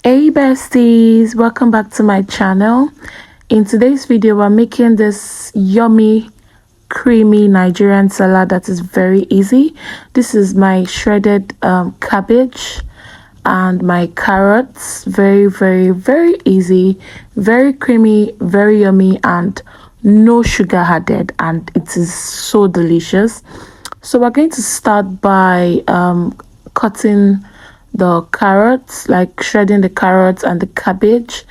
Hey besties, welcome back to my channel. In today's video we're making this yummy creamy Nigerian salad that is very easy. This is my shredded cabbage and my carrots. Very easy, very creamy, very yummy, and no sugar added, and it is so delicious. So we're going to start by cutting the carrots, like shredding the carrots and the cabbage,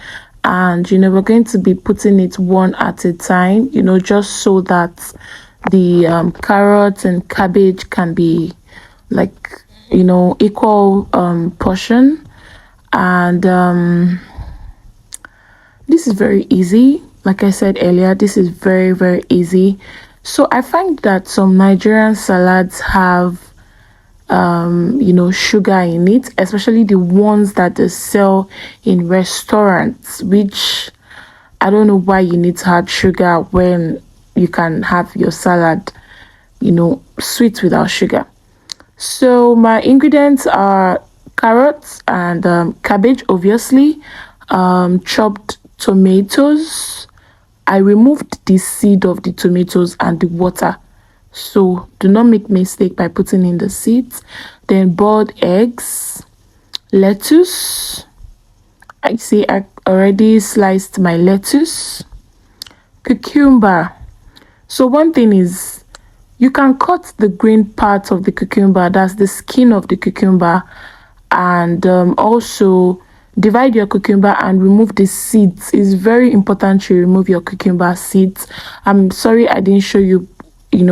and we're going to be putting it one at a time, just so that the carrots and cabbage can be like equal portion. And this is very easy. Like I said earlier, this is very easy. So I find that some Nigerian salads have sugar in it, especially the ones that they sell in restaurants, which I don't know why you need to add sugar when you can have your salad sweet without sugar. So my ingredients are carrots and cabbage, obviously, chopped tomatoes. I removed the seed of the tomatoes and the water, so do not make mistake by putting in the seeds. Then boiled eggs, lettuce. I already sliced my lettuce. Cucumber. So one thing is, you can cut the green part of the cucumber, that's the skin of the cucumber, and also divide your cucumber and remove the seeds. It's very important to remove your cucumber seeds. I'm sorry I didn't show you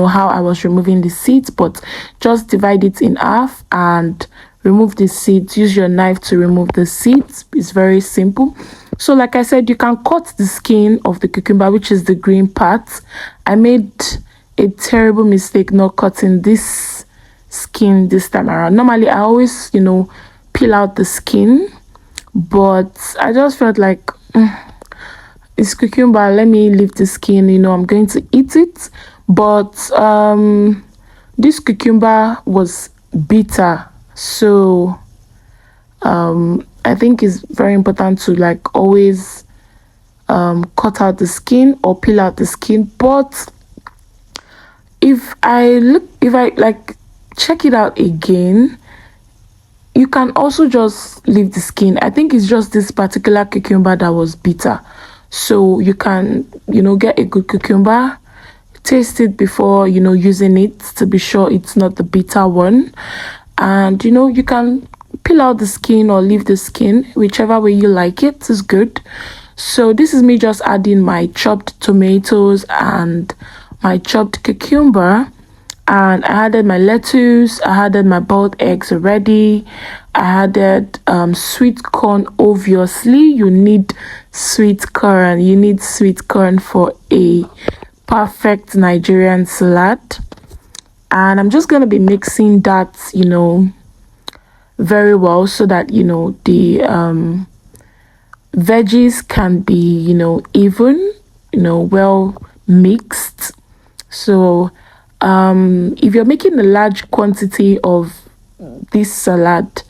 how I was removing the seeds, but just divide it in half and remove the seeds. Use your knife to remove the seeds. It's very simple. So like I said, you can cut the skin of the cucumber, which is the green part. I made a terrible mistake not cutting this skin this time around. Normally I always peel out the skin, but I just felt like it's cucumber, let me leave the skin. I'm going to eat it. But this cucumber was bitter, so I think it's very important to always cut out the skin or peel out the skin. But if I check it out again, you can also just leave the skin. I think it's just this particular cucumber that was bitter, so you can get a good cucumber, taste it before using it to be sure it's not the bitter one, and you can peel out the skin or leave the skin, whichever way you like. It is good. So this is me just adding my chopped tomatoes and my chopped cucumber, and I added my lettuce, I added my boiled eggs already, I added sweet corn. Obviously you need sweet corn, for a perfect Nigerian salad. And I'm just going to be mixing that very well, so that the veggies can be even well mixed. So if you're making a large quantity of this salad,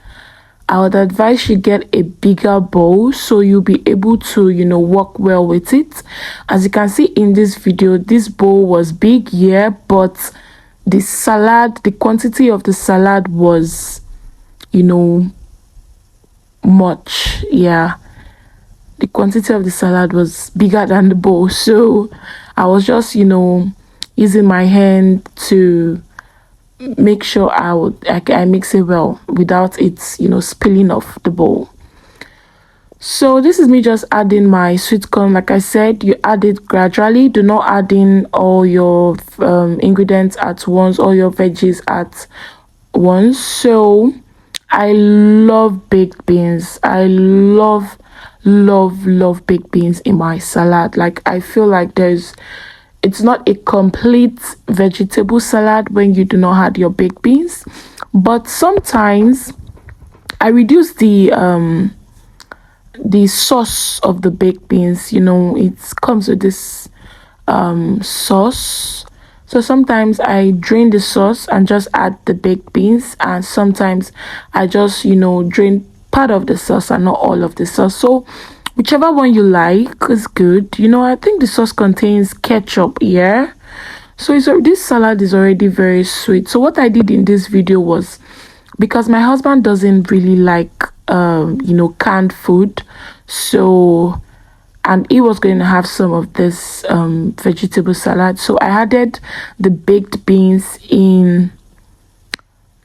I would advise you get a bigger bowl, so you'll be able to work well with it. As you can see in this video, this bowl was big, yeah, but the quantity of the salad was much, yeah. The quantity of the salad was bigger than the bowl, so I was just using my hand to make sure I mix it well without it spilling off the bowl. So this is me just adding my sweet corn. Like I said, you add it gradually. Do not add in all your ingredients at once, all your veggies at once. So I love baked beans. I love baked beans in my salad. I feel like it's not a complete vegetable salad when you do not add your baked beans. But sometimes I reduce the sauce of the baked beans. It comes with this sauce. So sometimes I drain the sauce and just add the baked beans, and sometimes I just drain part of the sauce and not all of the sauce. So whichever one you like is good. You know, I think the sauce contains ketchup here. So this salad is already very sweet. So what I did in this video was, because my husband doesn't really like canned food, so, and he was going to have some of this vegetable salad, so I added the baked beans in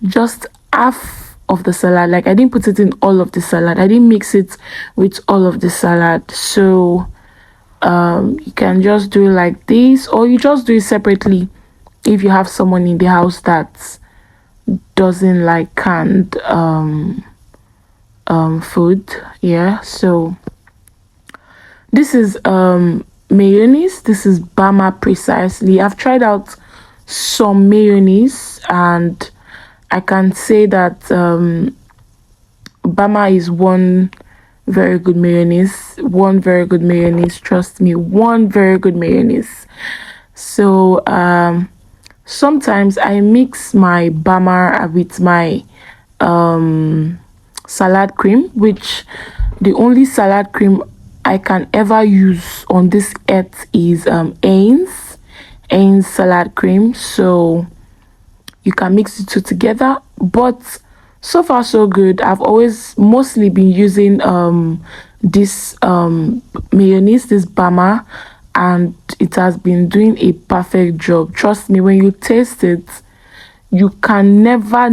just half of the salad. Like, I didn't put it in all of the salad, I didn't mix it with all of the salad. So you can just do it like this, or you just do it separately if you have someone in the house that doesn't like canned food. Yeah, so this is mayonnaise. This is Bama precisely. I've tried out some mayonnaise and I can say that Bama is one very good mayonnaise. Trust me, one very good mayonnaise. So sometimes I mix my Bama with my salad cream, which the only salad cream I can ever use on this earth is Heinz salad cream. So you can mix the two together, but so far so good. I've always mostly been using this mayonnaise, this Bama, and it has been doing a perfect job. Trust me, when you taste it, you can never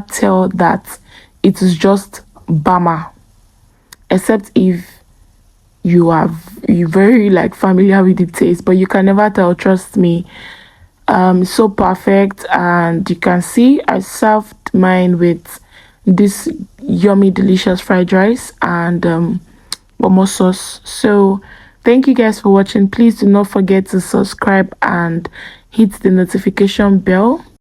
tell that it is just Bama, except if you're very like familiar with the taste, but you can never tell. Trust me, so perfect. And you can see I served mine with this yummy delicious fried rice and momo sauce. So thank you guys for watching. Please do not forget to subscribe and hit the notification bell.